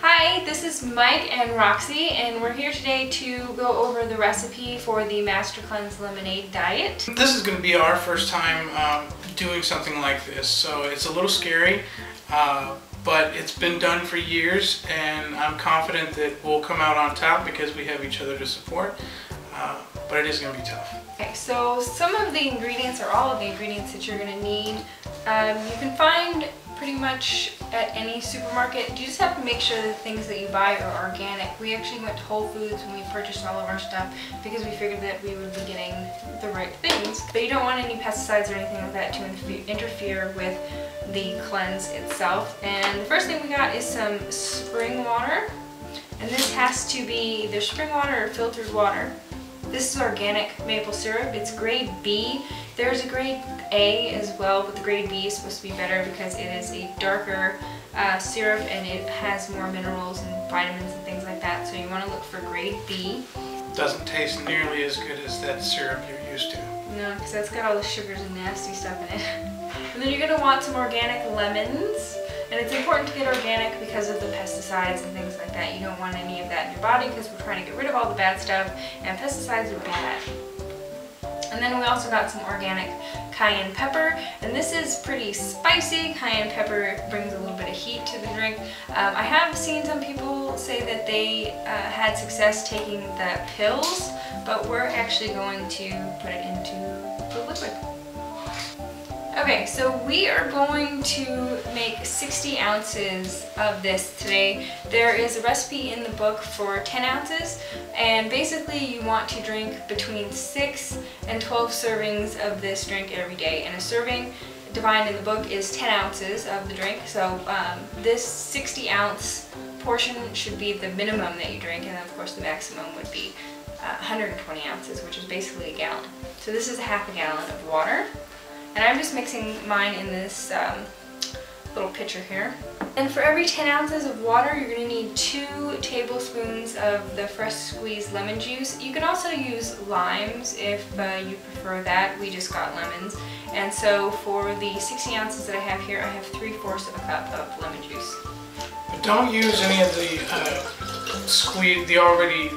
Hi, this is Mike and Roxy, and we're here today to go over the recipe for the Master Cleanse Lemonade Diet. This is going to be our first time doing something like this, so it's a little scary, but it's been done for years, and I'm confident that we'll come out on top because we have each other to support, but it is going to be tough. Okay, so some of the ingredients, or all of the ingredients that you're going to need, you can find pretty much at any supermarket. You just have to make sure the things that you buy are organic. We actually went to Whole Foods when we purchased all of our stuff because we figured that we would be getting the right things. But you don't want any pesticides or anything like that to interfere with the cleanse itself. And the first thing we got is some spring water. And this has to be either spring water or filtered water. This is organic maple syrup. It's grade B. There's a grade A as well, but the grade B is supposed to be better because it is a darker syrup and it has more minerals and vitamins and things like that. So you want to look for grade B. Doesn't taste nearly as good as that syrup you're used to. No, because that's got all the sugars and nasty stuff in it. And then you're going to want some organic lemons. And it's important to get organic because of the pesticides and things like that. You don't want any of that in your body because we're trying to get rid of all the bad stuff, and pesticides are bad. And then we also got some organic cayenne pepper, and this is pretty spicy. Cayenne pepper brings a little bit of heat to the drink. I have seen some people say that they had success taking the pills, but we're actually going to put it into the liquid. Okay, so we are going to make 60 ounces of this today. There is a recipe in the book for 10 ounces, and basically you want to drink between 6 and 12 servings of this drink every day. And a serving defined in the book is 10 ounces of the drink, so this 60 ounce portion should be the minimum that you drink, and then of course the maximum would be 120 ounces, which is basically a gallon. So this is a half a gallon of water. And I'm just mixing mine in this little pitcher here. And for every 10 ounces of water, you're going to need 2 tablespoons of the fresh squeezed lemon juice. You can also use limes if you prefer that. We just got lemons. And so for the 60 ounces that I have here, I have 3/4 of a cup of lemon juice. But don't use any of the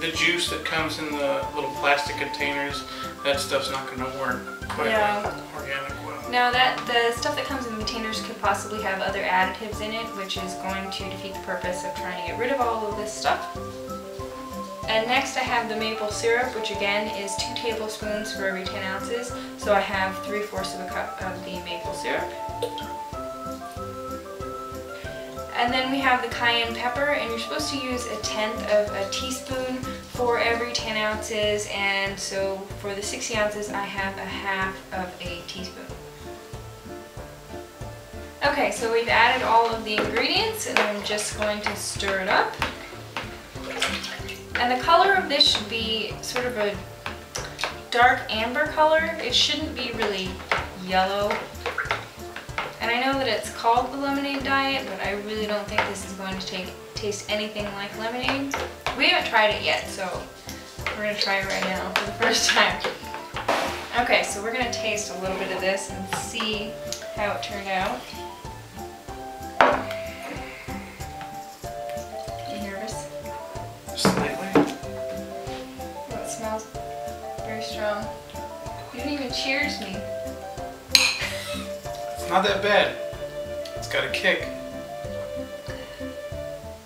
the juice that comes in the little plastic containers. That stuff's not going to work quite like organic well. Now the stuff that comes in containers could possibly have other additives in it, which is going to defeat the purpose of trying to get rid of all of this stuff. And next I have the maple syrup, which again is 2 tablespoons for every 10 ounces. So I have 3/4 of a cup of the maple syrup. And then we have the cayenne pepper, and you're supposed to use 1/10 of a teaspoon for every 10 ounces, and so for the 60 ounces I have 1/2 of a teaspoon. Okay, so we've added all of the ingredients, and I'm just going to stir it up. And the color of this should be sort of a dark amber color. It shouldn't be really yellow. And I know that it's called the lemonade diet, but I really don't think this is going to taste anything like lemonade. We haven't tried it yet, so we're going to try it right now for the first time. Okay, so we're going to taste a little bit of this and see how it turned out. Are you nervous? Slightly. Oh, it smells very strong. You didn't even cheers me. Not that bad. It's got a kick.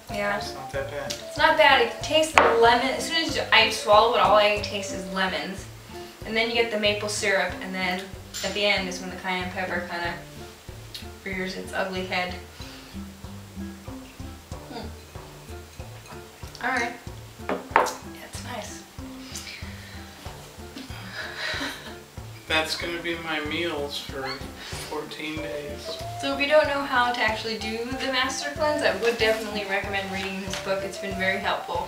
Yeah. It's not that bad. It's not bad. It tastes the lemon. As soon as I swallow it, all I taste is lemons. And then you get the maple syrup, and then at the end is when the cayenne pepper kind of rears its ugly head. Alright. Yeah, it's nice. That's going to be my meals for 14 days. So if you don't know how to actually do the Master Cleanse, I would definitely recommend reading this book. It's been very helpful.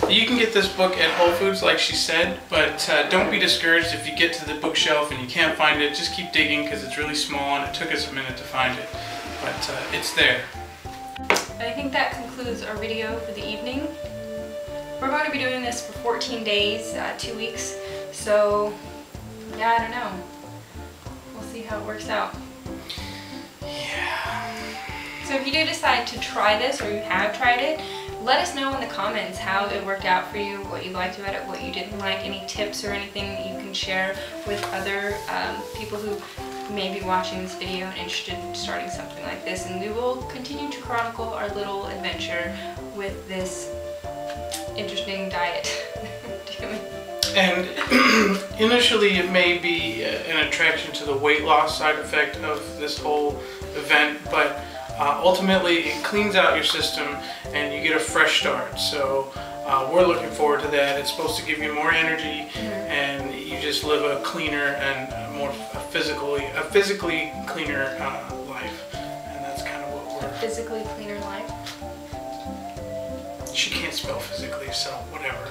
You can get this book at Whole Foods like she said, but don't be discouraged if you get to the bookshelf and you can't find it. Just keep digging because it's really small and it took us a minute to find it. But it's there. I think that concludes our video for the evening. We're going to be doing this for 14 days, 2 weeks, so yeah, I don't know. We'll see how it works out. Yeah. So if you do decide to try this, or you have tried it, let us know in the comments how it worked out for you, what you liked about it, what you didn't like, any tips or anything that you can share with other people who may be watching this video and interested in starting something like this. And we will continue to chronicle our little adventure with this interesting diet. And initially it may be an attraction to the weight loss side effect of this whole event, but ultimately it cleans out your system and you get a fresh start. So we're looking forward to that. It's supposed to give you more energy, and you just live a cleaner and a physically cleaner life. And that's kind of what we're... Physically cleaner life? She can't spell physically, so whatever.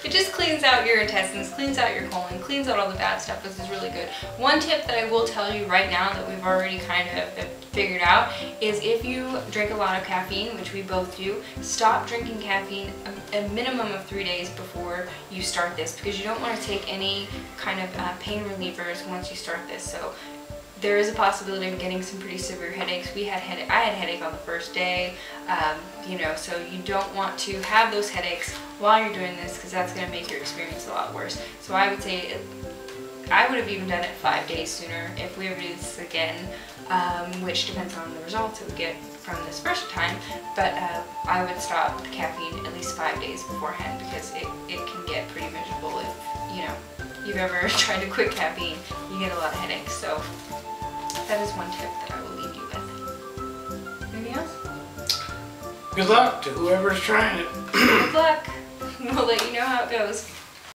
It just cleans out your intestines, cleans out your colon, cleans out all the bad stuff. This is really good. One tip that I will tell you right now that we've already kind of figured out is if you drink a lot of caffeine, which we both do, stop drinking caffeine a minimum of 3 days before you start this, because you don't want to take any kind of pain relievers once you start this. So there is a possibility of getting some pretty severe headaches. I had a headache on the first day, you know, so you don't want to have those headaches while you're doing this, because that's going to make your experience a lot worse. So I would say, I would have even done it 5 days sooner if we ever do this again, which depends on the results that we get from this first time, but I would stop the caffeine at least 5 days beforehand, because it can get pretty miserable if, you know, you've ever tried to quit caffeine. You get a lot of headaches. So that is one tip that I will leave you with. Anything else? Good luck to whoever's trying it. Good luck. We'll let you know how it goes.